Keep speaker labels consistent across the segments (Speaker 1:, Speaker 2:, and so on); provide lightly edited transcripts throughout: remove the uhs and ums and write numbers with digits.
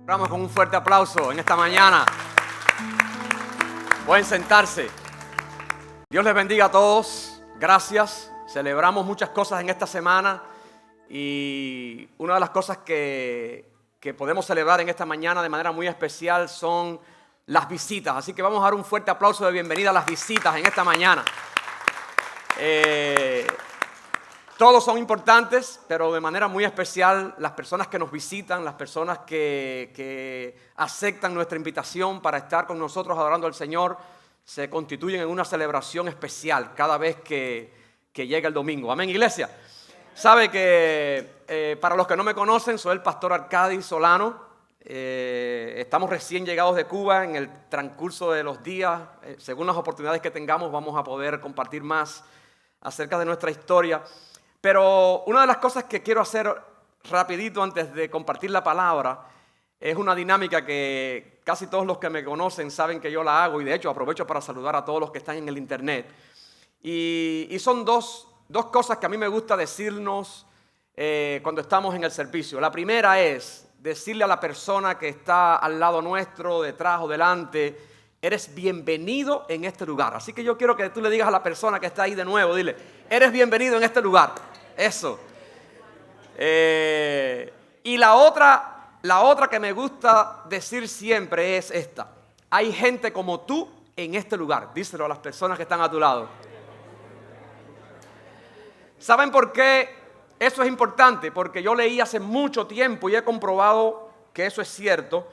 Speaker 1: Vamos con un fuerte aplauso en esta mañana. Pueden sentarse. Dios les bendiga a todos. Gracias. Celebramos muchas cosas en esta semana y una de las cosas que podemos celebrar en esta mañana de manera muy especial son las visitas. Así que vamos a dar un fuerte aplauso de bienvenida a las visitas en esta mañana. Todos son importantes, pero de manera muy especial las personas que nos visitan, las personas que aceptan nuestra invitación para estar con nosotros adorando al Señor, se constituyen en una celebración especial cada vez que llega el domingo. Amén, iglesia. Sabe que para los que no me conocen, soy el pastor Arcadi Solano. Estamos recién llegados de Cuba. En el transcurso de los días, según las oportunidades que tengamos, vamos a poder compartir más acerca de nuestra historia. Pero una de las cosas que quiero hacer rapidito antes de compartir la palabra es una dinámica que casi todos los que me conocen saben que yo la hago, y de hecho aprovecho para saludar a todos los que están en el internet. Y son dos cosas que a mí me gusta decirnos cuando estamos en el servicio. La primera es decirle a la persona que está al lado nuestro, detrás o delante: eres bienvenido en este lugar. Así que yo quiero que tú le digas a la persona que está ahí de nuevo, dile: eres bienvenido en este lugar. Eso. Y la otra que me gusta decir siempre es esta: hay gente como tú en este lugar. Díselo a las personas que están a tu lado. ¿Saben por qué eso es importante? Porque yo leí hace mucho tiempo y he comprobado que eso es cierto,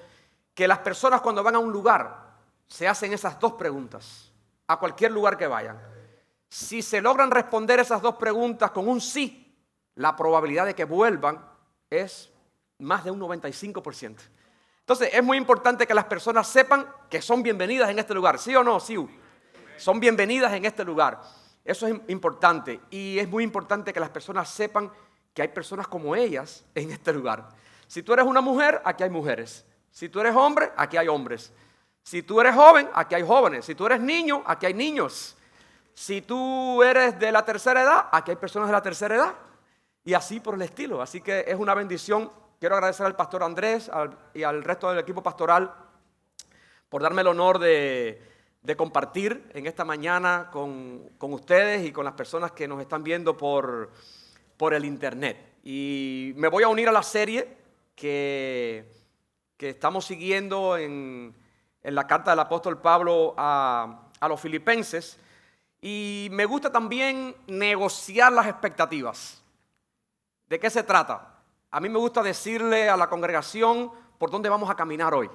Speaker 1: que las personas cuando van a un lugar se hacen esas dos preguntas, a cualquier lugar que vayan. Si se logran responder esas dos preguntas con un sí, la probabilidad de que vuelvan es más de un 95%. Entonces es muy importante que las personas sepan que son bienvenidas en este lugar. ¿Sí o no? Sí. Son bienvenidas en este lugar. Eso es importante. Y es muy importante que las personas sepan que hay personas como ellas en este lugar. Si tú eres una mujer, aquí hay mujeres. Si tú eres hombre, aquí hay hombres. Si tú eres joven, aquí hay jóvenes. Si tú eres niño, aquí hay niños. Si tú eres de la tercera edad, aquí hay personas de la tercera edad. Y así por el estilo. Así que es una bendición. Quiero agradecer al pastor Andrés y al resto del equipo pastoral por darme el honor de compartir en esta mañana con ustedes y con las personas que nos están viendo por el internet. Y me voy a unir a la serie que estamos siguiendo en la carta del apóstol Pablo a los filipenses. Y me gusta también negociar las expectativas. ¿De qué se trata? A mí me gusta decirle a la congregación por dónde vamos a caminar hoy,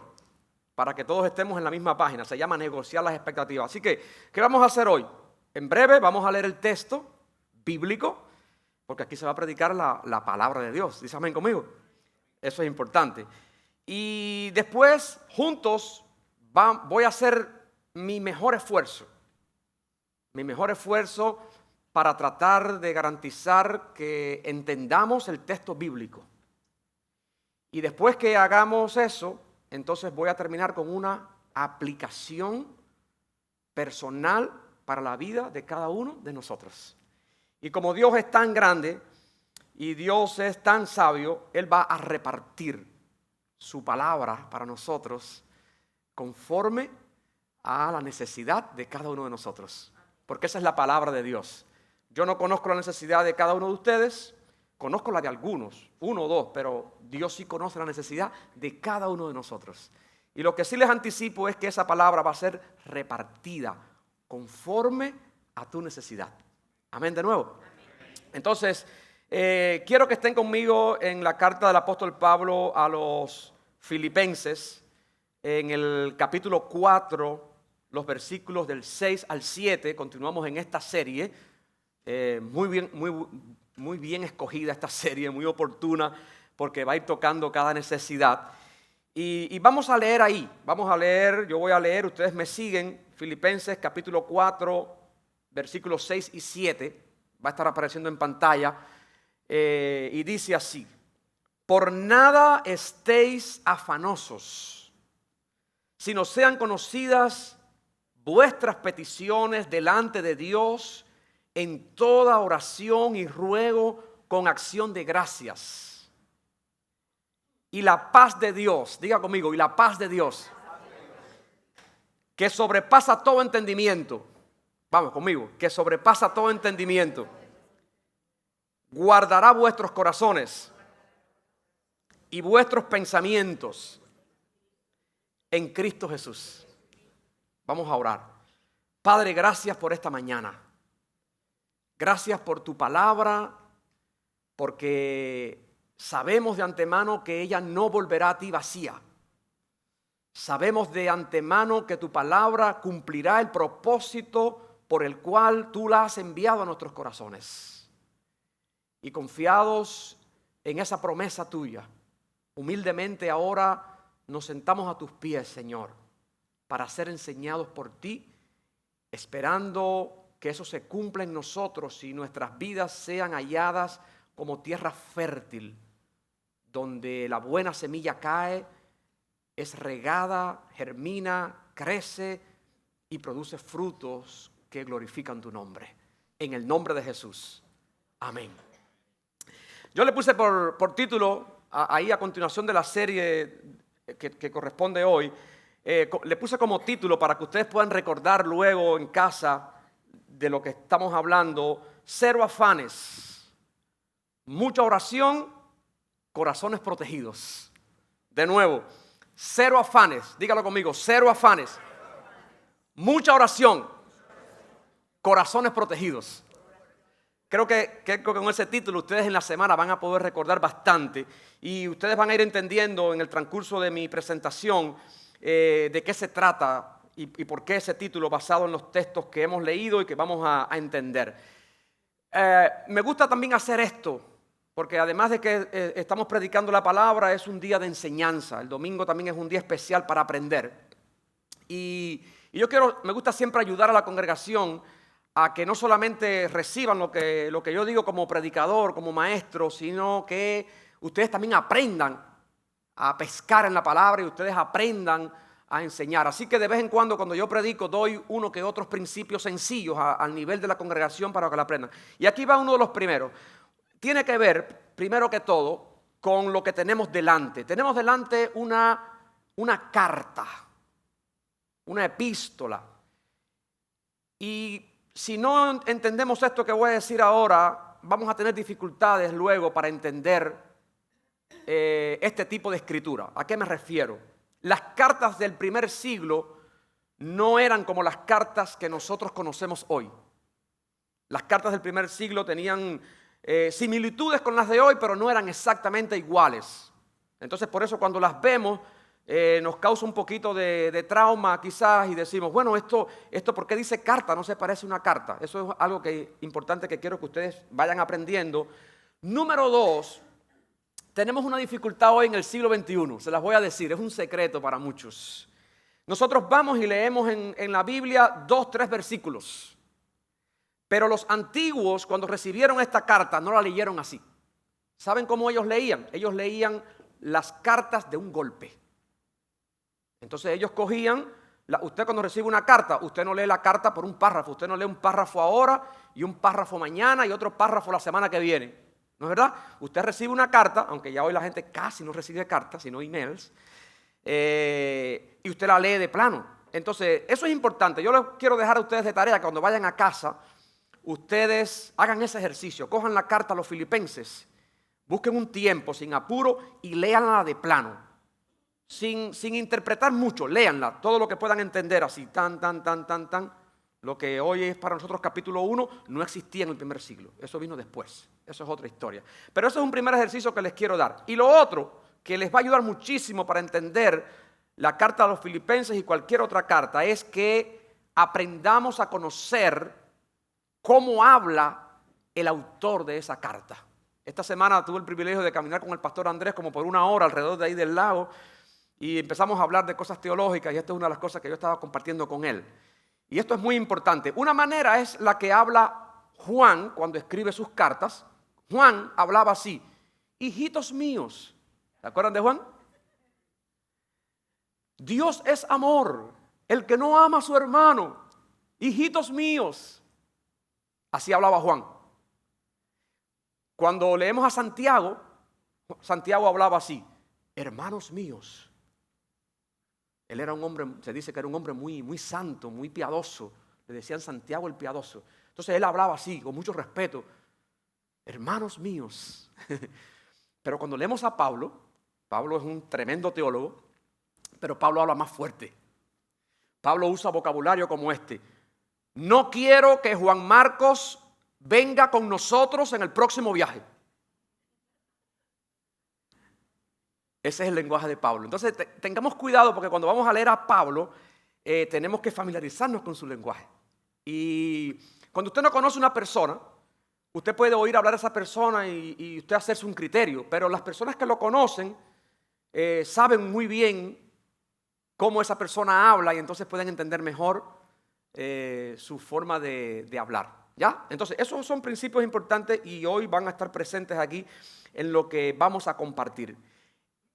Speaker 1: para que todos estemos en la misma página. Se llama negociar las expectativas. Así que, ¿qué vamos a hacer hoy? En breve vamos a leer el texto bíblico, porque aquí se va a predicar la palabra de Dios. ¿Dice amén conmigo? Eso es importante. Y después, juntos, voy a hacer mi mejor esfuerzo para tratar de garantizar que entendamos el texto bíblico. Y después que hagamos eso, entonces voy a terminar con una aplicación personal para la vida de cada uno de nosotros. Y como Dios es tan grande y Dios es tan sabio, Él va a repartir su palabra para nosotros conforme a la necesidad de cada uno de nosotros. Porque esa es la palabra de Dios. Yo no conozco la necesidad de cada uno de ustedes, conozco la de algunos, uno o dos, pero Dios sí conoce la necesidad de cada uno de nosotros. Y lo que sí les anticipo es que esa palabra va a ser repartida conforme a tu necesidad. Amén de nuevo. Entonces, quiero que estén conmigo en la carta del apóstol Pablo a los filipenses, en el capítulo 4, los versículos del 6 al 7. Continuamos en esta serie, muy bien escogida esta serie, muy oportuna, porque va a ir tocando cada necesidad. Y vamos a leer ahí, yo voy a leer, ustedes me siguen, Filipenses capítulo 4, versículos 6 y 7, va a estar apareciendo en pantalla, y dice así: por nada estéis afanosos, sino sean conocidas vuestras peticiones delante de Dios en toda oración y ruego con acción de gracias. y la paz de Dios, diga conmigo, y la paz de Dios, que sobrepasa todo entendimiento, vamos conmigo, que sobrepasa todo entendimiento, guardará vuestros corazones y vuestros pensamientos en Cristo Jesús. Vamos a orar. Padre, gracias por esta mañana. Gracias por tu palabra, porque sabemos de antemano que ella no volverá a ti vacía. Sabemos de antemano que tu palabra cumplirá el propósito por el cual tú la has enviado a nuestros corazones. Y confiados en esa promesa tuya, humildemente ahora nos sentamos a tus pies, Señor, para ser enseñados por ti, esperando que eso se cumpla en nosotros y nuestras vidas sean halladas como tierra fértil, donde la buena semilla cae, es regada, germina, crece y produce frutos que glorifican tu nombre. En el nombre de Jesús. Amén. Yo le puse por título, ahí a continuación de la serie que corresponde hoy, le puse como título para que ustedes puedan recordar luego en casa de lo que estamos hablando: 0 afanes, mucha oración, corazones protegidos. De nuevo, 0 afanes, dígalo conmigo, 0 afanes, mucha oración, corazones protegidos. Creo que con ese título ustedes en la semana van a poder recordar bastante y ustedes van a ir entendiendo en el transcurso de mi presentación de qué se trata y por qué ese título, basado en los textos que hemos leído y que vamos a entender. Me gusta también hacer esto, porque además de que estamos predicando la palabra, es un día de enseñanza. El domingo también es un día especial para aprender. Y me gusta siempre ayudar a la congregación a que no solamente reciban lo que yo digo como predicador, como maestro, sino que ustedes también aprendan a pescar en la palabra y ustedes aprendan a enseñar. Así que de vez en cuando yo predico, doy uno que otros principios sencillos al nivel de la congregación para que la aprendan. Y aquí va uno de los primeros. Tiene que ver, primero que todo, con lo que tenemos delante. Tenemos delante una carta, una epístola. Y si no entendemos esto que voy a decir ahora, vamos a tener dificultades luego para entender este tipo de escritura. ¿A qué me refiero? Las cartas del primer siglo no eran como las cartas que nosotros conocemos hoy. Las cartas del primer siglo tenían similitudes con las de hoy, pero no eran exactamente iguales. Entonces, por eso cuando las vemos, nos causa un poquito de trauma quizás y decimos, bueno, esto ¿por qué dice carta? No se parece a una carta. Eso es algo importante que quiero que ustedes vayan aprendiendo. Número 2, tenemos una dificultad hoy en el siglo XXI. Se las voy a decir, es un secreto para muchos. Nosotros vamos y leemos en la Biblia 2, 3 versículos. Pero los antiguos, cuando recibieron esta carta, no la leyeron así. ¿Saben cómo ellos leían? Ellos leían las cartas de un golpe. Entonces ellos cogían, usted cuando recibe una carta, usted no lee la carta por un párrafo, usted no lee un párrafo ahora y un párrafo mañana y otro párrafo la semana que viene. ¿No es verdad? Usted recibe una carta, aunque ya hoy la gente casi no recibe cartas, sino emails, y usted la lee de plano. Entonces, eso es importante. Yo les quiero dejar a ustedes de tarea que cuando vayan a casa, ustedes hagan ese ejercicio, cojan la carta a los Filipenses, busquen un tiempo sin apuro y léanla de plano. Sin interpretar mucho, léanla, todo lo que puedan entender así, tan. Lo que hoy es para nosotros capítulo 1 no existía en el primer siglo, eso vino después, eso es otra historia. Pero eso es un primer ejercicio que les quiero dar. Y lo otro, que les va a ayudar muchísimo para entender la carta a los Filipenses y cualquier otra carta, es que aprendamos a conocer cómo habla el autor de esa carta. Esta semana tuve el privilegio de caminar con el pastor Andrés como por 1 hora alrededor de ahí del lago, y empezamos a hablar de cosas teológicas y esta es una de las cosas que yo estaba compartiendo con él. Y esto es muy importante. Una manera es la que habla Juan cuando escribe sus cartas. Juan hablaba así: hijitos míos. ¿Se acuerdan de Juan? Dios es amor. El que no ama a su hermano, hijitos míos. Así hablaba Juan. Cuando leemos a Santiago, Santiago hablaba así: hermanos míos. Él era un hombre, se dice que era un hombre muy, muy santo, muy piadoso. Le decían Santiago el piadoso. Entonces él hablaba así, con mucho respeto. Hermanos míos. Pero cuando leemos a Pablo, Pablo es un tremendo teólogo, pero Pablo habla más fuerte. Pablo usa vocabulario como este. No quiero que Juan Marcos venga con nosotros en el próximo viaje. Ese es el lenguaje de Pablo. Entonces tengamos cuidado porque cuando vamos a leer a Pablo, tenemos que familiarizarnos con su lenguaje. Y cuando usted no conoce una persona, usted puede oír hablar a esa persona y usted hacerse un criterio, pero las personas que lo conocen saben muy bien cómo esa persona habla y entonces pueden entender mejor su forma de hablar. ¿Ya? Entonces, esos son principios importantes y hoy van a estar presentes aquí en lo que vamos a compartir.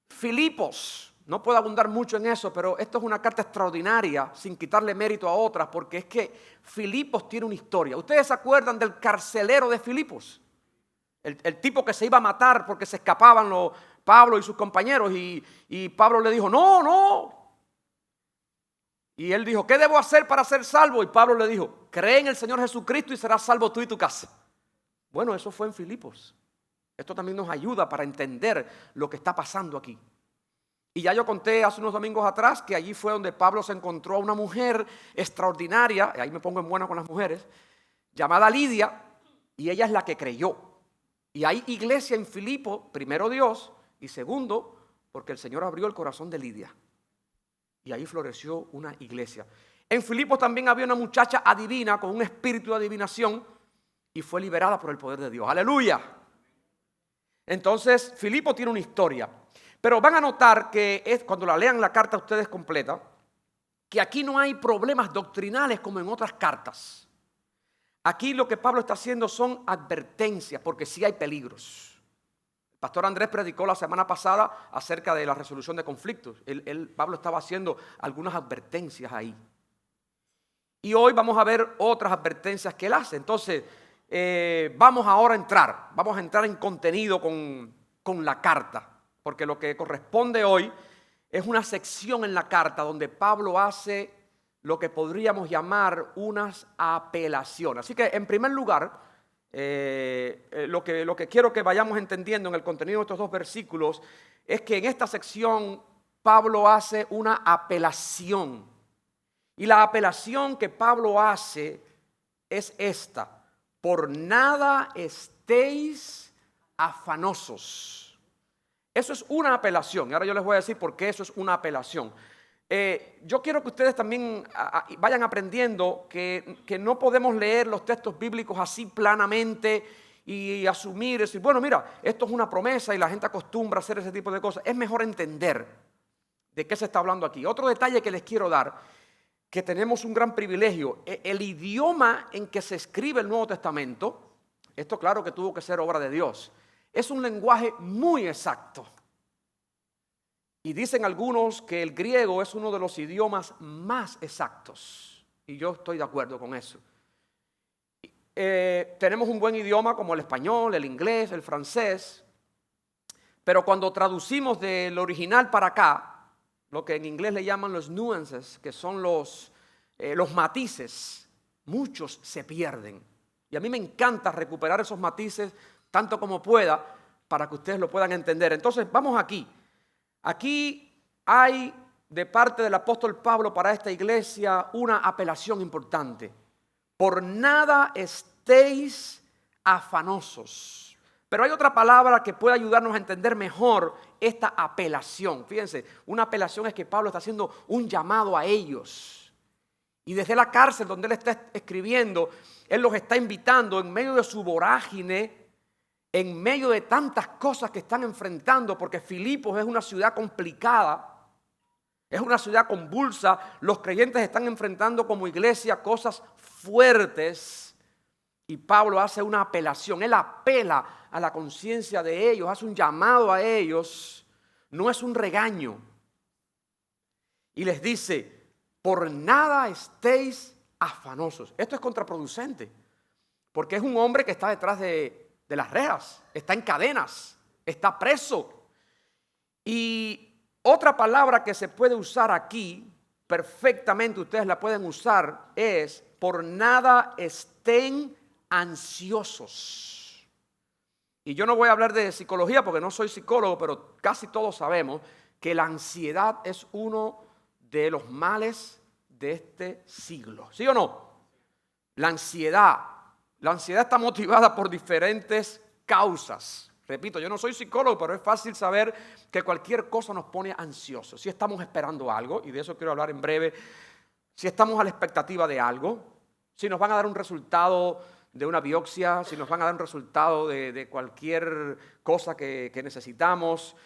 Speaker 1: Filipos, no puedo abundar mucho en eso, pero esto es una carta extraordinaria, sin quitarle mérito a otras, porque es que Filipos tiene una historia. ¿Ustedes se acuerdan del carcelero de Filipos? El tipo que se iba a matar porque se escapaban Pablo y sus compañeros y Pablo le dijo, no. Y él dijo, ¿qué debo hacer para ser salvo? Y Pablo le dijo, cree en el Señor Jesucristo y serás salvo tú y tu casa. Bueno, eso fue en Filipos. Esto también nos ayuda para entender lo que está pasando aquí. Y ya yo conté hace unos domingos atrás que allí fue donde Pablo se encontró a una mujer extraordinaria, ahí me pongo en buena con las mujeres, llamada Lidia, y ella es la que creyó. Y hay iglesia en Filipos, primero Dios, y segundo, porque el Señor abrió el corazón de Lidia. Y ahí floreció una iglesia. En Filipos también había una muchacha adivina con un espíritu de adivinación y fue liberada por el poder de Dios. ¡Aleluya! Entonces, Filipos tiene una historia. Pero van a notar que cuando la lean la carta ustedes completa, que aquí no hay problemas doctrinales como en otras cartas. Aquí lo que Pablo está haciendo son advertencias, porque sí hay peligros. El pastor Andrés predicó la semana pasada acerca de la resolución de conflictos. Pablo estaba haciendo algunas advertencias ahí. Y hoy vamos a ver otras advertencias que él hace. Entonces, vamos ahora a entrar en contenido con la carta. Porque lo que corresponde hoy es una sección en la carta donde Pablo hace lo que podríamos llamar unas apelaciones. Así que en primer lugar, lo que quiero que vayamos entendiendo en el contenido de estos dos versículos es que en esta sección Pablo hace una apelación. Y la apelación que Pablo hace es esta: por nada estéis afanosos. Eso es una apelación. Y ahora yo les voy a decir por qué eso es una apelación. Yo quiero que ustedes también vayan aprendiendo que no podemos leer los textos bíblicos así planamente y asumir, decir, bueno, mira, esto es una promesa y la gente acostumbra a hacer ese tipo de cosas. Es mejor entender de qué se está hablando aquí. Otro detalle que les quiero dar, que tenemos un gran privilegio, el idioma en que se escribe el Nuevo Testamento, esto claro que tuvo que ser obra de Dios, es un lenguaje muy exacto. Y dicen algunos que el griego es uno de los idiomas más exactos. Y yo estoy de acuerdo con eso. Tenemos un buen idioma como el español, el inglés, el francés. Pero cuando traducimos del original para acá, lo que en inglés le llaman los nuances, que son los matices, muchos se pierden. Y a mí me encanta recuperar esos matices tanto como pueda, para que ustedes lo puedan entender. Entonces, vamos aquí. Aquí hay, de parte del apóstol Pablo para esta iglesia, una apelación importante. Por nada estéis afanosos. Pero hay otra palabra que puede ayudarnos a entender mejor esta apelación. Fíjense, una apelación es que Pablo está haciendo un llamado a ellos. Y desde la cárcel donde él está escribiendo, él los está invitando en medio de su vorágine, en medio de tantas cosas que están enfrentando, porque Filipos es una ciudad complicada, es una ciudad convulsa, los creyentes están enfrentando como iglesia cosas fuertes, y Pablo hace una apelación, él apela a la conciencia de ellos, hace un llamado a ellos, no es un regaño, y les dice, por nada estéis afanosos. Esto es contraproducente, porque es un hombre que está detrás de las rejas, está en cadenas, está preso. Y otra palabra que se puede usar aquí, perfectamente ustedes la pueden usar, es por nada estén ansiosos. Y yo no voy a hablar de psicología porque no soy psicólogo, pero casi todos sabemos que la ansiedad es uno de los males de este siglo. ¿Sí o no? La ansiedad está motivada por diferentes causas. Repito, yo no soy psicólogo, pero es fácil saber que cualquier cosa nos pone ansiosos. Si estamos esperando algo, y de eso quiero hablar en breve, si estamos a la expectativa de algo, si nos van a dar un resultado de una biopsia, si nos van a dar un resultado de cualquier cosa que necesitamos,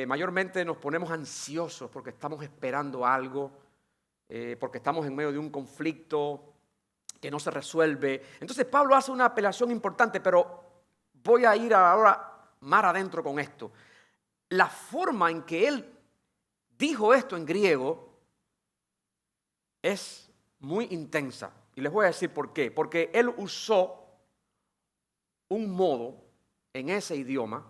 Speaker 1: mayormente nos ponemos ansiosos porque estamos esperando algo, porque estamos en medio de un conflicto que no se resuelve. Entonces Pablo hace una apelación importante, pero voy a ir ahora más adentro con esto. La forma en que él dijo esto en griego es muy intensa. Y les voy a decir por qué. Porque él usó un modo en ese idioma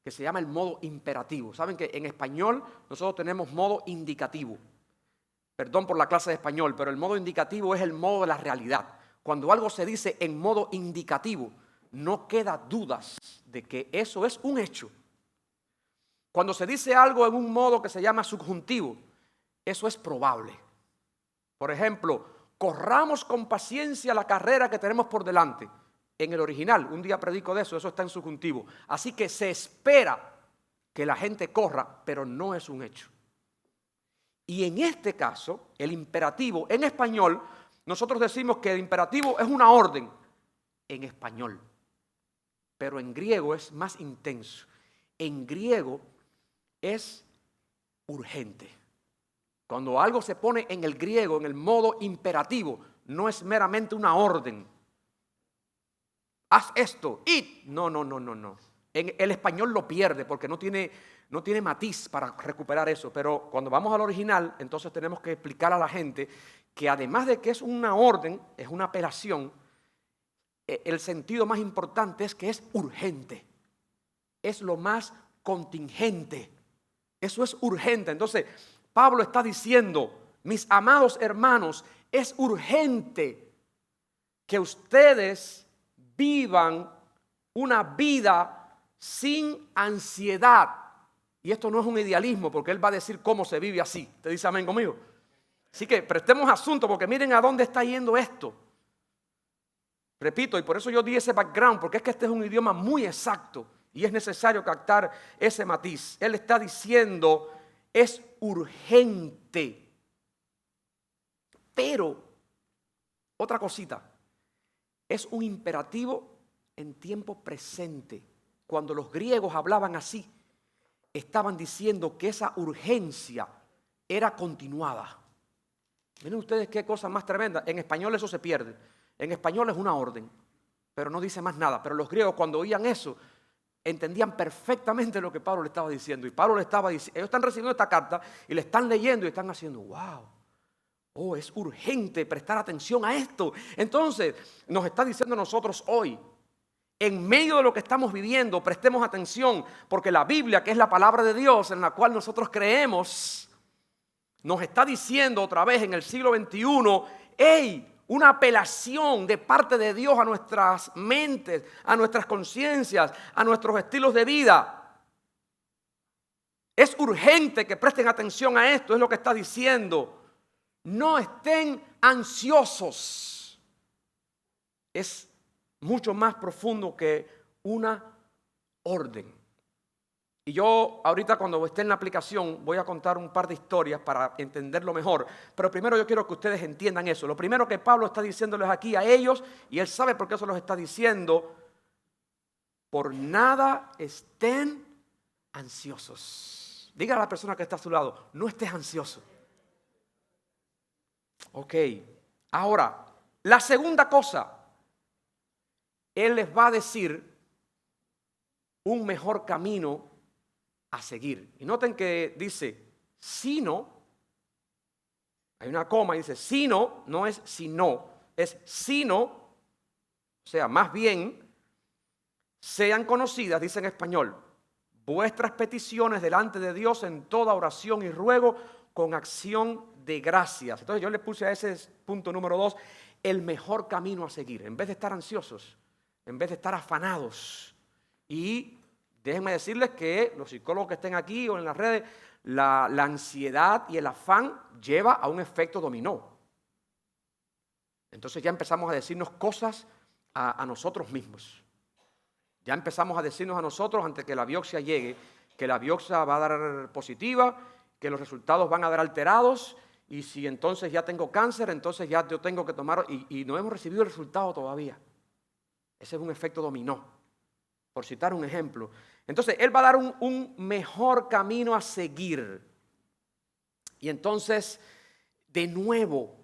Speaker 1: que se llama el modo imperativo. Saben que en español nosotros tenemos modo indicativo. Perdón por la clase de español, pero el modo indicativo es el modo de la realidad. Cuando algo se dice en modo indicativo, no queda dudas de que eso es un hecho. Cuando se dice algo en un modo que se llama subjuntivo, eso es probable. Por ejemplo, corramos con paciencia la carrera que tenemos por delante. En el original, un día predico de eso, eso está en subjuntivo. Así que se espera que la gente corra, pero no es un hecho. Y en este caso, el imperativo, en español, nosotros decimos que el imperativo es una orden en español. Pero en griego es más intenso. En griego es urgente. Cuando algo se pone en el griego, en el modo imperativo, no es meramente una orden. Haz esto, id. No. En el español lo pierde porque no tiene matiz para recuperar eso. Pero cuando vamos al original, entonces tenemos que explicar a la gente que además de que es una orden, es una apelación, el sentido más importante es que es urgente. Es lo más contingente. Eso es urgente. Entonces, Pablo está diciendo, mis amados hermanos, es urgente que ustedes vivan una vida sin ansiedad. Y esto no es un idealismo, porque él va a decir cómo se vive así. ¿Te dice amén conmigo? Así que prestemos asunto, porque miren a dónde está yendo esto. Repito, y por eso yo di ese background, porque es que este es un idioma muy exacto y es necesario captar ese matiz. Él está diciendo, es urgente. Pero, otra cosita, es un imperativo en tiempo presente. Cuando los griegos hablaban así, estaban diciendo que esa urgencia era continuada. Miren ustedes qué cosa más tremenda. En español eso se pierde. En español es una orden, pero no dice más nada. Pero los griegos cuando oían eso, entendían perfectamente lo que Pablo le estaba diciendo. Y Pablo le estaba diciendo, ellos están recibiendo esta carta y le están leyendo y están haciendo, wow, oh, es urgente prestar atención a esto. Entonces, nos está diciendo a nosotros hoy, en medio de lo que estamos viviendo, prestemos atención, porque la Biblia, que es la palabra de Dios en la cual nosotros creemos, nos está diciendo otra vez en el siglo XXI, hey, una apelación de parte de Dios a nuestras mentes, a nuestras conciencias, a nuestros estilos de vida. Es urgente que presten atención a esto, es lo que está diciendo. No estén ansiosos. Es mucho más profundo que una orden. Y yo ahorita cuando esté en la aplicación voy a contar un par de historias para entenderlo mejor. Pero primero yo quiero que ustedes entiendan eso. Lo primero que Pablo está diciéndoles aquí a ellos, y él sabe por qué eso los está diciendo, por nada estén ansiosos. Diga a la persona que está a su lado, no estés ansioso. Ok, ahora, la segunda cosa, él les va a decir un mejor camino a seguir. Y noten que dice, sino, hay una coma y dice, sino, no es sino, es sino, o sea, más bien, sean conocidas, dice en español, vuestras peticiones delante de Dios en toda oración y ruego con acción de gracias. Entonces yo le puse a ese punto número 2, el mejor camino a seguir. En vez de estar ansiosos, en vez de estar afanados. Y déjenme decirles que los psicólogos que estén aquí o en las redes, la ansiedad y el afán lleva a un efecto dominó. Entonces ya empezamos a decirnos cosas a nosotros mismos. Ya empezamos a decirnos a nosotros antes que la biopsia llegue, que la biopsia va a dar positiva, que los resultados van a dar alterados, y si entonces ya tengo cáncer, entonces ya yo tengo que tomar, y no hemos recibido el resultado todavía. Ese es un efecto dominó, por citar un ejemplo. Entonces, Él va a dar un mejor camino a seguir. Y entonces, de nuevo,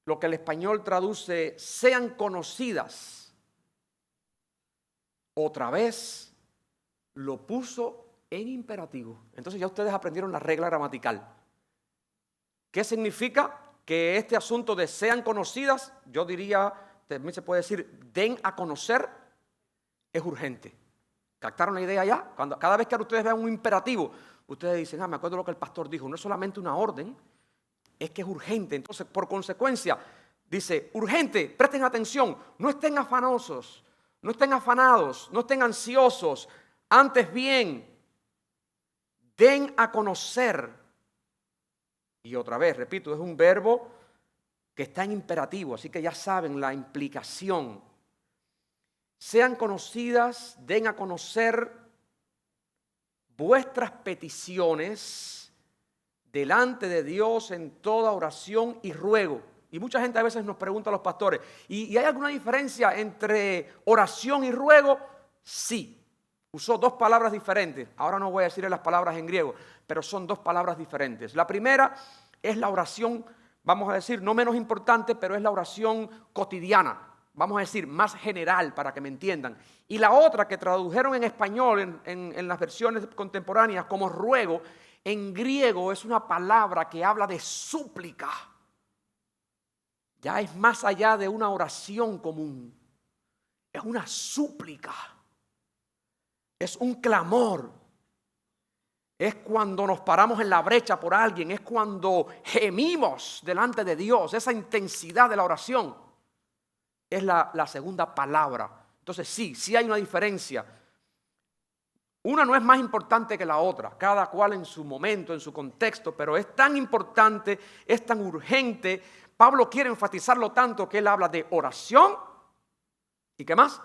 Speaker 1: lo que el español traduce, sean conocidas. Otra vez, lo puso en imperativo. Entonces ya ustedes aprendieron la regla gramatical. ¿Qué significa? Que este asunto de sean conocidas, yo diría, también se puede decir, den a conocer, es urgente. ¿Captaron la idea ya? Cada vez que ustedes vean un imperativo, ustedes dicen, me acuerdo lo que el pastor dijo, no es solamente una orden, es que es urgente. Entonces, por consecuencia, dice, urgente, presten atención, no estén afanosos, no estén afanados, no estén ansiosos, antes bien, den a conocer. Y otra vez, repito, es un verbo que está en imperativo, así que ya saben la implicación. Sean conocidas, den a conocer vuestras peticiones delante de Dios en toda oración y ruego. Y mucha gente a veces nos pregunta a los pastores, ¿y hay alguna diferencia entre oración y ruego? Sí. Usó dos palabras diferentes. Ahora no voy a decir las palabras en griego, pero son dos palabras diferentes. La primera es la oración, vamos a decir, no menos importante, pero es la oración cotidiana. Vamos a decir, más general para que me entiendan. Y la otra que tradujeron en español en las versiones contemporáneas como ruego, en griego es una palabra que habla de súplica. Ya es más allá de una oración común. Es una súplica. Es un clamor. Es cuando nos paramos en la brecha por alguien. Es cuando gemimos delante de Dios. Esa intensidad de la oración es la segunda palabra. Entonces sí hay una diferencia. Una no es más importante que la otra. Cada cual en su momento, en su contexto. Pero es tan importante, es tan urgente. Pablo quiere enfatizarlo tanto que él habla de oración. ¿Y qué más?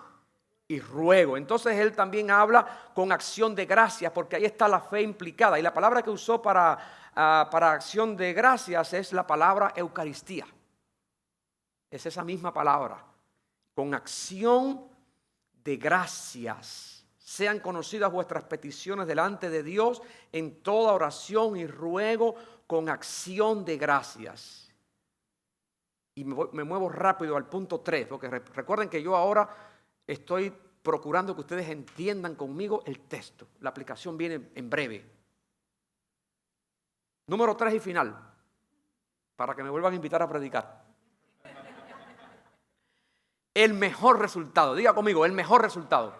Speaker 1: Y ruego. Entonces él también habla con acción de gracias, porque ahí está la fe implicada. Y la palabra que usó para acción de gracias es la palabra Eucaristía. Es esa misma palabra. Con acción de gracias. Sean conocidas vuestras peticiones delante de Dios en toda oración y ruego con acción de gracias. Y me muevo rápido al punto 3, porque recuerden que yo ahora estoy procurando que ustedes entiendan conmigo el texto. La aplicación viene en breve. Número 3 y final, para que me vuelvan a invitar a predicar. El mejor resultado, diga conmigo, el mejor resultado.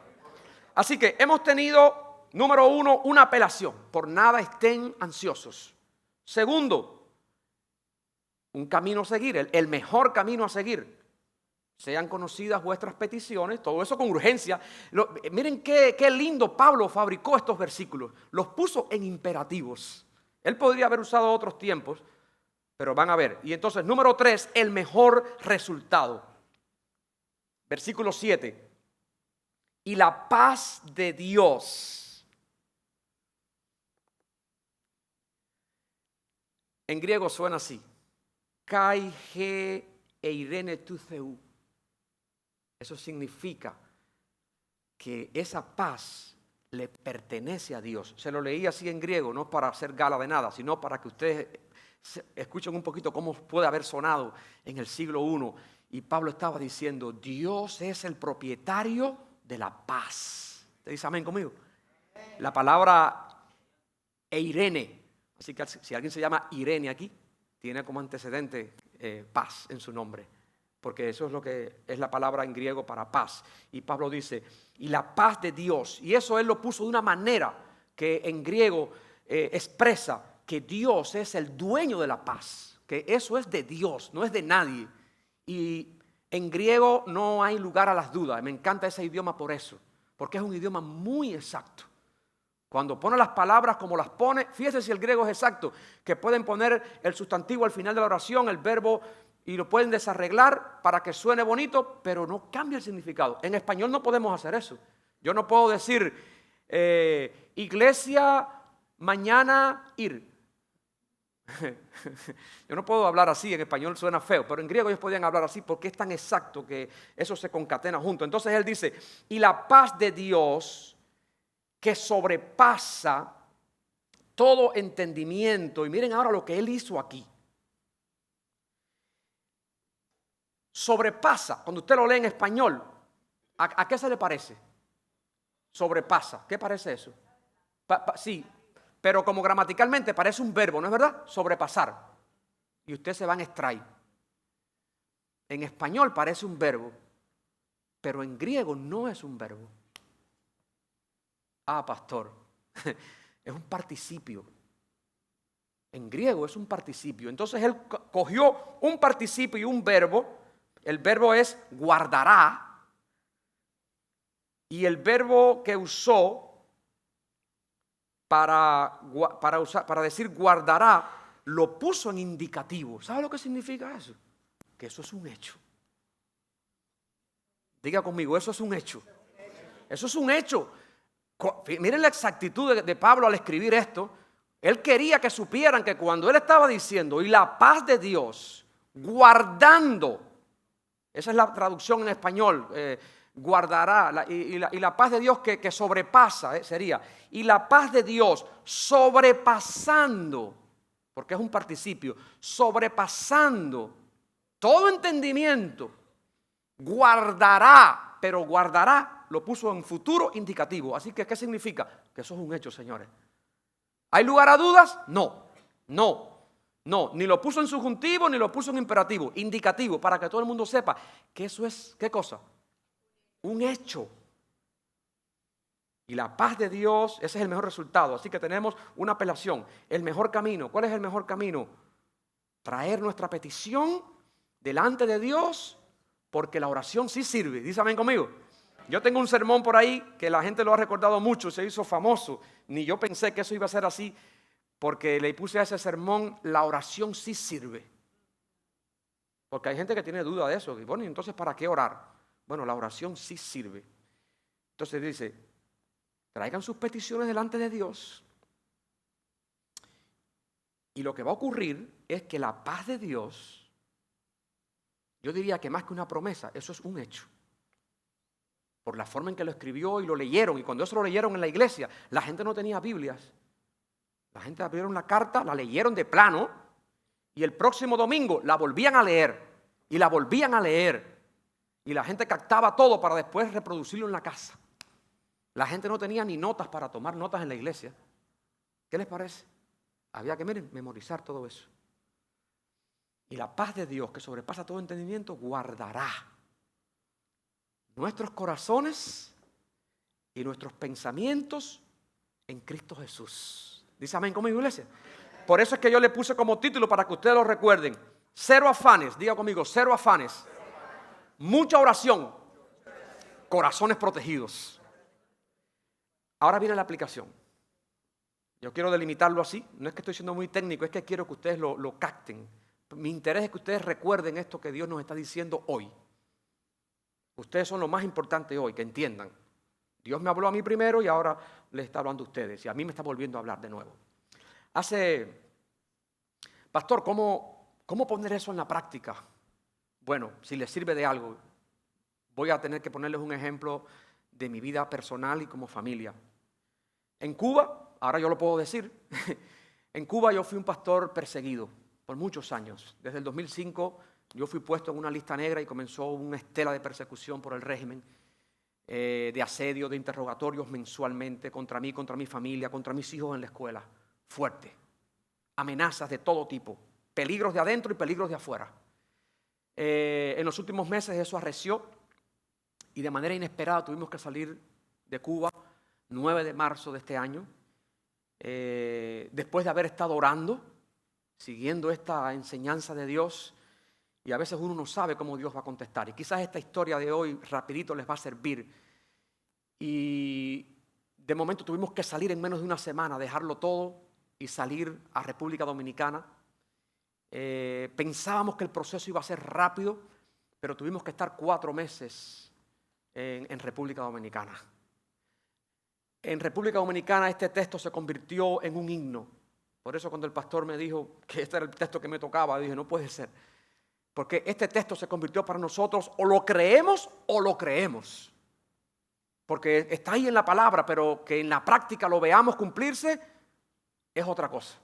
Speaker 1: Así que hemos tenido, número 1, una apelación. Por nada estén ansiosos. Segundo, un camino a seguir, el mejor camino a seguir. Sean conocidas vuestras peticiones, todo eso con urgencia. Miren qué lindo Pablo fabricó estos versículos. Los puso en imperativos. Él podría haber usado otros tiempos, pero van a ver. Y entonces, número 3, el mejor resultado. Versículo 7. Y la paz de Dios. En griego suena así. Kai he eirene tu theu. Eso significa que esa paz le pertenece a Dios. Se lo leí así en griego, no para hacer gala de nada, sino para que ustedes escuchen un poquito cómo puede haber sonado en el siglo I. Y Pablo estaba diciendo, Dios es el propietario de la paz. ¿Te dice amén conmigo? La palabra eirene. Así que si alguien se llama Irene aquí, tiene como antecedente paz en su nombre. porque eso es lo que es la palabra en griego para paz. Y Pablo dice, y la paz de Dios, y eso él lo puso de una manera que en griego expresa que Dios es el dueño de la paz, que eso es de Dios, no es de nadie. Y en griego no hay lugar a las dudas. Me encanta ese idioma por eso, porque es un idioma muy exacto. Cuando pone las palabras como las pone, fíjese si el griego es exacto, que pueden poner el sustantivo al final de la oración, el verbo, y lo pueden desarreglar para que suene bonito, pero no cambia el significado. En español no podemos hacer eso. Yo no puedo decir, iglesia, mañana ir. Yo no puedo hablar así, en español suena feo, pero en griego ellos podían hablar así porque es tan exacto que eso se concatena junto. Entonces él dice, y la paz de Dios que sobrepasa todo entendimiento. Y miren ahora lo que él hizo aquí. Sobrepasa, cuando usted lo lee en español, ¿a qué se le parece? Sobrepasa, ¿qué parece eso? Sí, pero como gramaticalmente parece un verbo, ¿no es verdad? Sobrepasar. Y usted se va en extraí. En español parece un verbo, pero en griego no es un verbo. Ah, pastor, es un participio. En griego es un participio. Entonces él cogió un participio y un verbo. El verbo es guardará. Y el verbo que usó para decir guardará, lo puso en indicativo. ¿Sabe lo que significa eso? Que eso es un hecho. Diga conmigo, eso es un hecho. Eso es un hecho. Miren la exactitud de Pablo al escribir esto. Él quería que supieran que cuando él estaba diciendo, y la paz de Dios, guardando, esa es la traducción en español, guardará, y la paz de Dios que sobrepasa, sería, y la paz de Dios sobrepasando, porque es un participio, sobrepasando todo entendimiento, guardará, pero guardará lo puso en futuro indicativo. Así que, ¿qué significa? Que eso es un hecho, señores. ¿Hay lugar a dudas? No. Ni lo puso en subjuntivo, ni lo puso en imperativo. Indicativo, para que todo el mundo sepa que eso es, ¿qué cosa? Un hecho. Y la paz de Dios, ese es el mejor resultado. Así que tenemos una apelación. El mejor camino. ¿Cuál es el mejor camino? Traer nuestra petición delante de Dios, porque la oración sí sirve. Dice amén conmigo. Yo tengo un sermón por ahí que la gente lo ha recordado mucho, se hizo famoso. Ni yo pensé que eso iba a ser así, porque le puse a ese sermón, la oración sí sirve. Porque hay gente que tiene duda de eso. Y bueno, entonces ¿para qué orar? Bueno, la oración sí sirve. Entonces dice, traigan sus peticiones delante de Dios. Y lo que va a ocurrir es que la paz de Dios, yo diría que más que una promesa, eso es un hecho. Por la forma en que lo escribió y lo leyeron. Y cuando eso lo leyeron en la iglesia, la gente no tenía Biblias. La gente abrieron la carta, la leyeron de plano. Y el próximo domingo la volvían a leer. Y la volvían a leer. Y la gente captaba todo para después reproducirlo en la casa. La gente no tenía ni notas para tomar notas en la iglesia. ¿Qué les parece? Había que, miren, memorizar todo eso. Y la paz de Dios, que sobrepasa todo entendimiento, guardará nuestros corazones y nuestros pensamientos en Cristo Jesús. Dice amén conmigo, iglesia. Por eso es que yo le puse como título para que ustedes lo recuerden. 0 afanes, diga conmigo, 0 afanes. Mucha oración, corazones protegidos. Ahora viene la aplicación. Yo quiero delimitarlo así. No es que estoy siendo muy técnico, es que quiero que ustedes lo capten. Mi interés es que ustedes recuerden esto que Dios nos está diciendo hoy. Ustedes son lo más importante hoy, que entiendan. Dios me habló a mí primero y ahora les está hablando a ustedes. Y a mí me está volviendo a hablar de nuevo. Pastor, ¿cómo poner eso en la práctica? Bueno, si les sirve de algo, voy a tener que ponerles un ejemplo de mi vida personal y como familia. En Cuba, ahora yo lo puedo decir, en Cuba yo fui un pastor perseguido por muchos años. Desde el 2005 yo fui puesto en una lista negra y comenzó una estela de persecución por el régimen, de asedio, de interrogatorios mensualmente contra mí, contra mi familia, contra mis hijos en la escuela. Fuerte. Amenazas de todo tipo, peligros de adentro y peligros de afuera. En los últimos meses eso arreció y de manera inesperada tuvimos que salir de Cuba 9 de marzo de este año, después de haber estado orando, siguiendo esta enseñanza de Dios, y a veces uno no sabe cómo Dios va a contestar. Y quizás esta historia de hoy rapidito les va a servir. Y de momento tuvimos que salir en menos de una semana, dejarlo todo y salir a República Dominicana. Pensábamos que el proceso iba a ser rápido, pero tuvimos que estar 4 meses en República Dominicana. En República Dominicana este texto se convirtió en un himno. Por eso cuando el pastor me dijo que este era el texto que me tocaba, dije, no puede ser. Porque este texto se convirtió para nosotros, o lo creemos o lo creemos. Porque está ahí en la palabra, pero que en la práctica lo veamos cumplirse es otra cosa.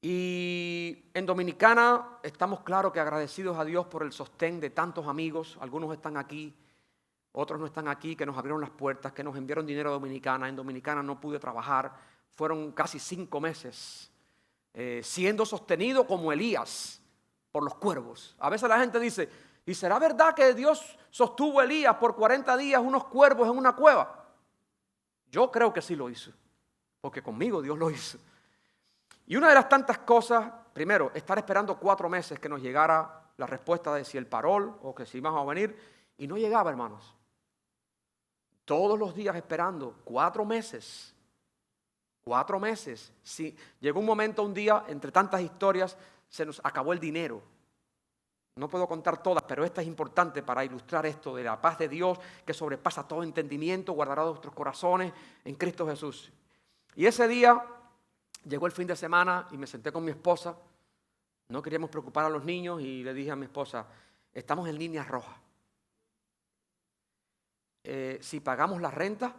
Speaker 1: Y en Dominicana estamos claro que agradecidos a Dios por el sostén de tantos amigos. Algunos están aquí, otros no están aquí, que nos abrieron las puertas, que nos enviaron dinero a Dominicana. En Dominicana no pude trabajar. Fueron casi 5 meses siendo sostenido como Elías por los cuervos. A veces la gente dice, ¿y será verdad que Dios sostuvo a Elías por 40 días unos cuervos en una cueva? Yo creo que sí lo hizo, porque conmigo Dios lo hizo. Y una de las tantas cosas, primero, estar esperando 4 meses que nos llegara la respuesta de si el parol o que si íbamos a venir, y no llegaba, hermanos. Todos los días esperando, 4 meses. 4 meses. Sí, llegó un momento, un día, entre tantas historias, se nos acabó el dinero. No puedo contar todas, pero esta es importante para ilustrar esto de la paz de Dios que sobrepasa todo entendimiento, guardará nuestros corazones en Cristo Jesús. Y ese día llegó el fin de semana y me senté con mi esposa. No queríamos preocupar a los niños y le dije a mi esposa, estamos en línea roja. Si pagamos la renta,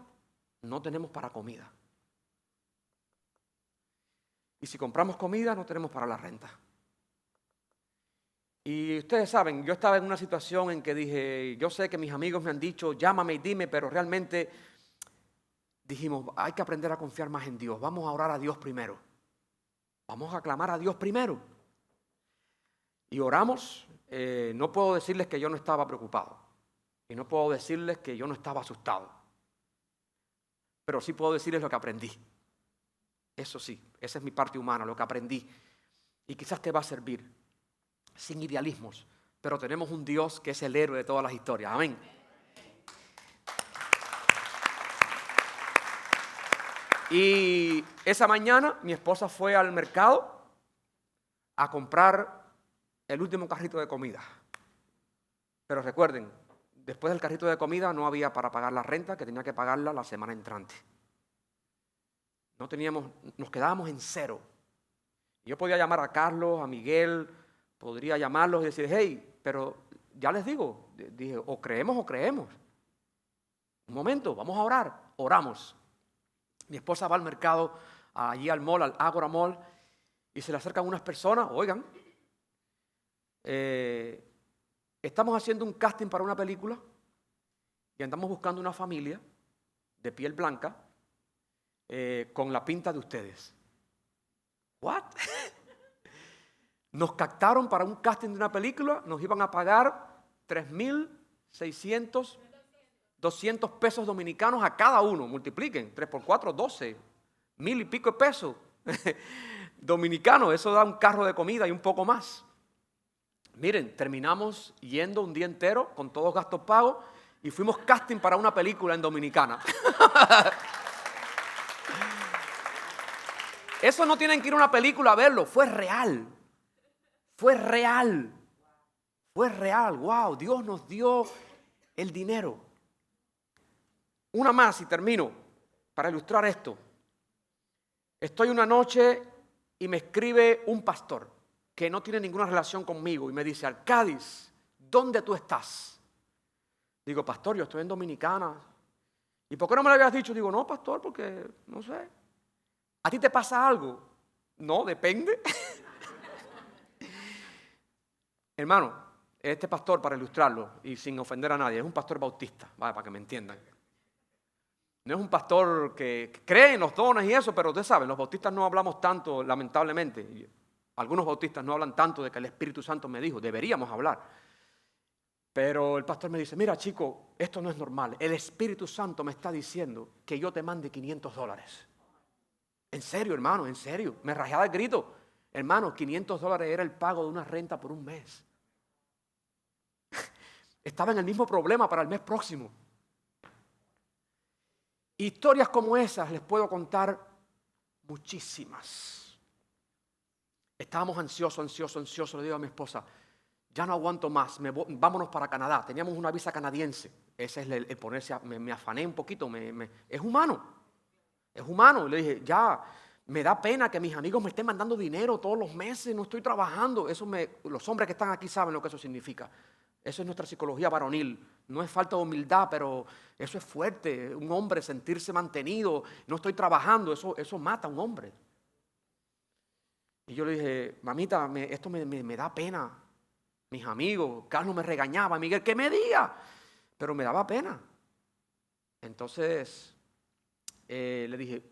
Speaker 1: no tenemos para comida. Y si compramos comida, no tenemos para la renta. Y ustedes saben, yo estaba en una situación en que dije, yo sé que mis amigos me han dicho, llámame y dime, pero realmente dijimos, hay que aprender a confiar más en Dios. Vamos a orar a Dios primero. Vamos a clamar a Dios primero. Y oramos. No puedo decirles que yo no estaba preocupado. Y no puedo decirles que yo no estaba asustado. Pero sí puedo decirles lo que aprendí. Eso sí, esa es mi parte humana, lo que aprendí. Y quizás te va a servir. Sin idealismos, pero tenemos un Dios que es el héroe de todas las historias. Amén. Y esa mañana mi esposa fue al mercado a comprar el último carrito de comida. Pero recuerden, después del carrito de comida no había para pagar la renta, que tenía que pagarla la semana entrante. No teníamos, nos quedábamos en cero. Yo podía llamar a Carlos, a Miguel, podría llamarlos y decir, hey, pero ya les digo, dije, o creemos. Un momento, vamos a orar. Oramos. Mi esposa va al mercado, allí al mall, al Ágora Mall, y se le acercan unas personas, oigan, estamos haciendo un casting para una película y andamos buscando una familia de piel blanca con la pinta de ustedes. ¿What? Nos captaron para un casting de una película, nos iban a pagar 3,600, 200 pesos dominicanos a cada uno. Multipliquen, 3 por 4, 12, 1,000 y pico de pesos dominicanos. Eso da un carro de comida y un poco más. Miren, terminamos yendo un día entero con todos gastos pagos y fuimos casting para una película en Dominicana. Eso no tienen que ir a una película a verlo, fue real. Fue real. Wow, Dios nos dio el dinero. Una más y termino para ilustrar esto. Estoy una noche y me escribe un pastor que no tiene ninguna relación conmigo y me dice, Arcadis, ¿dónde tú estás? Digo, pastor, yo estoy en Dominicana. ¿Y por qué no me lo habías dicho? Digo, no, pastor, porque no sé. ¿A ti te pasa algo? No, depende. Hermano, este pastor, para ilustrarlo y sin ofender a nadie, es un pastor bautista, vale, para que me entiendan. No es un pastor que cree en los dones y eso, pero ustedes saben, los bautistas no hablamos tanto, lamentablemente. Algunos bautistas no hablan tanto de que el Espíritu Santo me dijo, deberíamos hablar. Pero el pastor me dice, mira chico, esto no es normal. El Espíritu Santo me está diciendo que yo te mande $500. En serio, hermano, en serio. Me rajaba el grito. Hermano, $500 era el pago de una renta por un mes. Estaba en el mismo problema para el mes próximo. Historias como esas les puedo contar muchísimas. Estábamos ansiosos. Le digo a mi esposa, ya no aguanto más, vámonos para Canadá. Teníamos una visa canadiense. Ese es el ponerse, me afané un poquito. Es humano. Le dije, ya, me da pena que mis amigos me estén mandando dinero todos los meses, no estoy trabajando. Los hombres que están aquí saben lo que eso significa. Eso es nuestra psicología varonil. No es falta de humildad, pero eso es fuerte. Un hombre sentirse mantenido, no estoy trabajando, eso mata a un hombre. Y yo le dije, mamita, esto me da pena. Mis amigos, Carlos me regañaba, Miguel, que me diga. Pero me daba pena. Entonces le dije,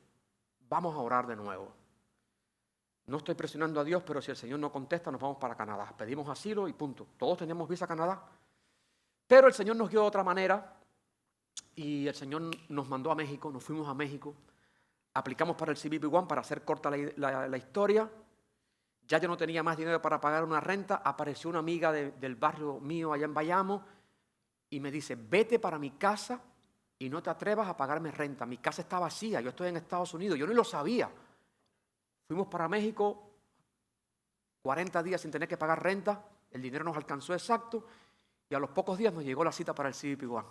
Speaker 1: vamos a orar de nuevo. No estoy presionando a Dios, pero si el Señor no contesta, nos vamos para Canadá. Pedimos asilo y punto. Todos teníamos visa a Canadá. Pero el Señor nos guió de otra manera y el Señor nos mandó a México, nos fuimos a México. Aplicamos para el CBP-1 para hacer corta la historia. Ya yo no tenía más dinero para pagar una renta. Apareció una amiga del barrio mío allá en Bayamo y me dice, vete para mi casa y no te atrevas a pagarme renta. Mi casa está vacía, yo estoy en Estados Unidos, yo ni lo sabía. Fuimos para México, 40 días sin tener que pagar renta, el dinero nos alcanzó exacto y a los pocos días nos llegó la cita para el CBP-1.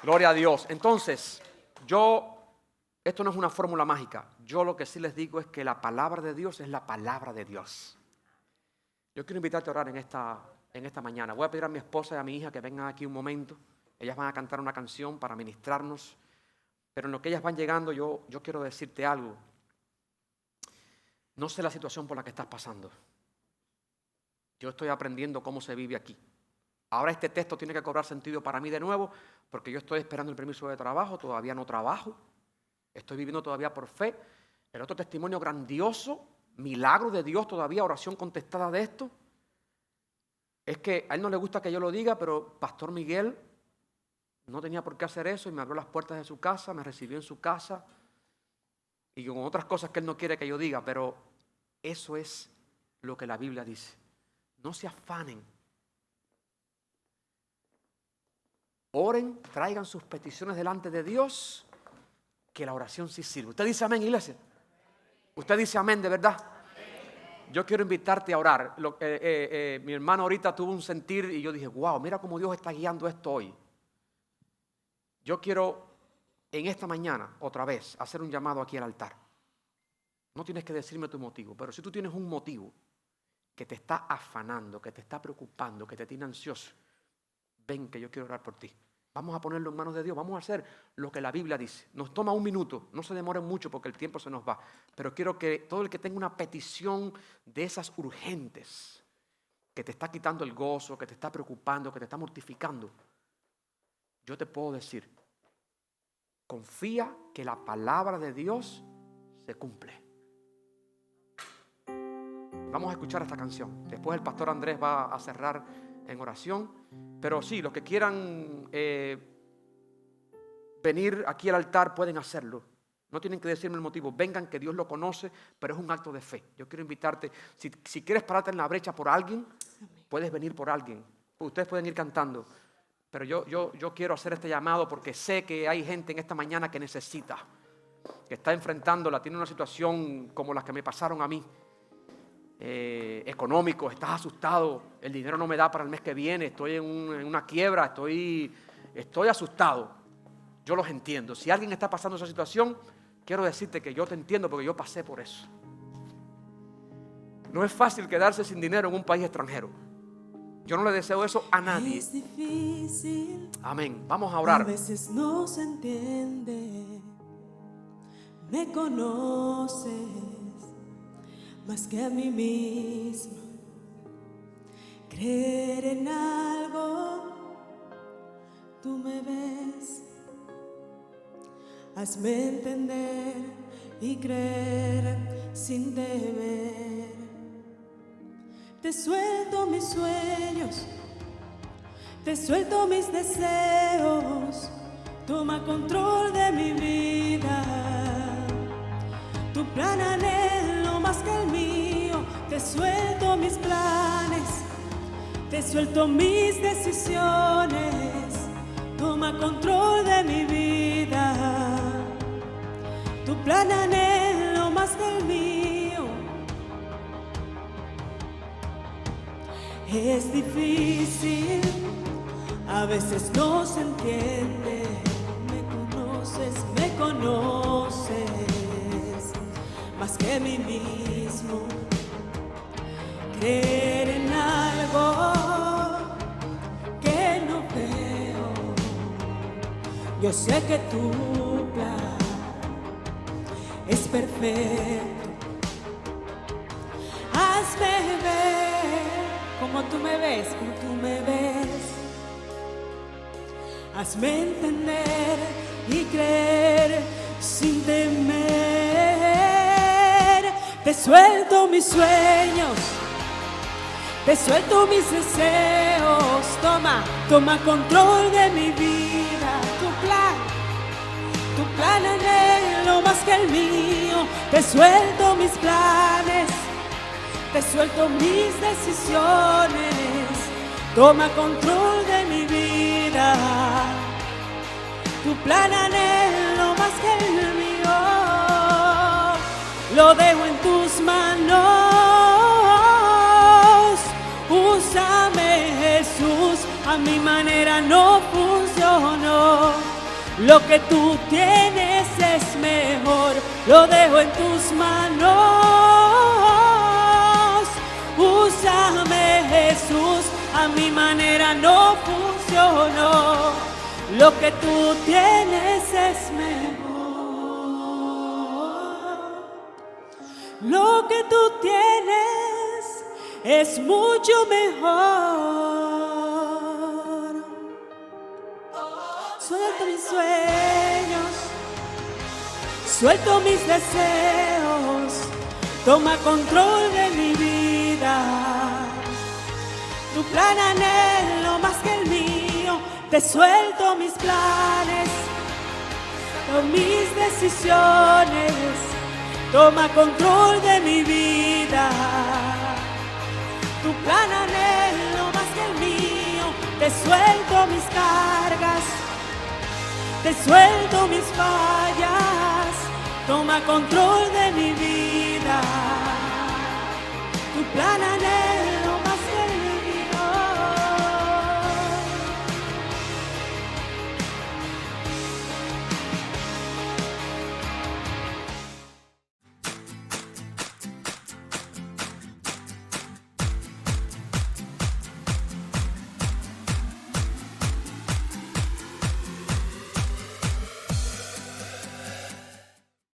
Speaker 1: Gloria a Dios. Entonces, esto no es una fórmula mágica. Yo lo que sí les digo es que la palabra de Dios es la palabra de Dios. Yo quiero invitarte a orar en esta mañana. Voy a pedir a mi esposa y a mi hija que vengan aquí un momento. Ellas van a cantar una canción para ministrarnos. Pero en lo que ellas van llegando, yo quiero decirte algo. No sé la situación por la que estás pasando. Yo estoy aprendiendo cómo se vive aquí. Ahora este texto tiene que cobrar sentido para mí de nuevo, porque yo estoy esperando el permiso de trabajo, todavía no trabajo. Estoy viviendo todavía por fe. El otro testimonio grandioso, milagro de Dios todavía, oración contestada de esto, es que a él no le gusta que yo lo diga, pero Pastor Miguel no tenía por qué hacer eso y me abrió las puertas de su casa, me recibió en su casa y con otras cosas que él no quiere que yo diga, pero eso es lo que la Biblia dice. No se afanen. Oren, traigan sus peticiones delante de Dios, que la oración sí sirve. ¿Usted dice amén, iglesia? ¿Usted dice amén de verdad? Yo quiero invitarte a orar. Mi hermano ahorita tuvo un sentir y yo dije, wow, mira cómo Dios está guiando esto hoy. Yo quiero en esta mañana, otra vez, hacer un llamado aquí al altar. No tienes que decirme tu motivo, pero si tú tienes un motivo que te está afanando, que te está preocupando, que te tiene ansioso, ven que yo quiero orar por ti. Vamos a ponerlo en manos de Dios, vamos a hacer lo que la Biblia dice. Nos toma un minuto, no se demoren mucho porque el tiempo se nos va. Pero quiero que todo el que tenga una petición de esas urgentes, que te está quitando el gozo, que te está preocupando, que te está mortificando, yo te puedo decir, confía que la palabra de Dios se cumple. Vamos a escuchar esta canción. Después el pastor Andrés va a cerrar en oración. Pero sí, los que quieran venir aquí al altar pueden hacerlo. No tienen que decirme el motivo. Vengan, que Dios lo conoce, pero es un acto de fe. Yo quiero invitarte. Si quieres pararte en la brecha por alguien, puedes venir por alguien. Ustedes pueden ir cantando. Pero yo quiero hacer este llamado porque sé que hay gente en esta mañana que necesita, que está enfrentándola, tiene una situación como las que me pasaron a mí. Económico, estás asustado, el dinero no me da para el mes que viene, estoy en una quiebra, estoy asustado. Yo los entiendo. Si alguien está pasando esa situación, quiero decirte que yo te entiendo porque yo pasé por eso. No es fácil quedarse sin dinero en un país extranjero. Yo no le deseo eso a nadie.
Speaker 2: Es difícil.
Speaker 1: Amén. Vamos a orar.
Speaker 2: A veces no se entiende. Me conoces más que a mí mismo. Creer en algo, tú me ves. Hazme entender y creer sin temer. Te suelto mis sueños, te suelto mis deseos, toma control de mi vida. Tu plan anhelo más que el mío, te suelto mis planes, te suelto mis decisiones, toma control de mi vida. Tu plan anhelo más que el mío. Es difícil, a veces no se entiende. Me conoces más que a mí mismo. Creer en algo que no veo. Yo sé que tu plan es perfecto. Hazme ver como tú me ves, como tú me ves. Hazme entender y creer sin temer. Te suelto mis sueños, te suelto mis deseos. Toma control de mi vida. Tu plan anhelo más que el mío. Te suelto mis planes, te suelto mis decisiones. Toma control de mi vida. Tu plan anhelo más que el mío. Lo dejo en tus manos. Úsame, Jesús, a mi manera no funcionó. Lo que tú tienes es mejor. Lo dejo en tus manos. Úsame, Jesús, a mi manera no funcionó. Lo que tú tienes es mejor. Lo que tú tienes es mucho mejor. Suelto mis sueños, suelto mis deseos. Toma control de mi vida. Tu plan anhelo más que el mío. Te suelto mis planes, mis decisiones. Toma control de mi vida. Tu plan anhelo más que el mío. Te suelto mis cargas, te suelto mis fallas. Toma control de mi vida. Tu plan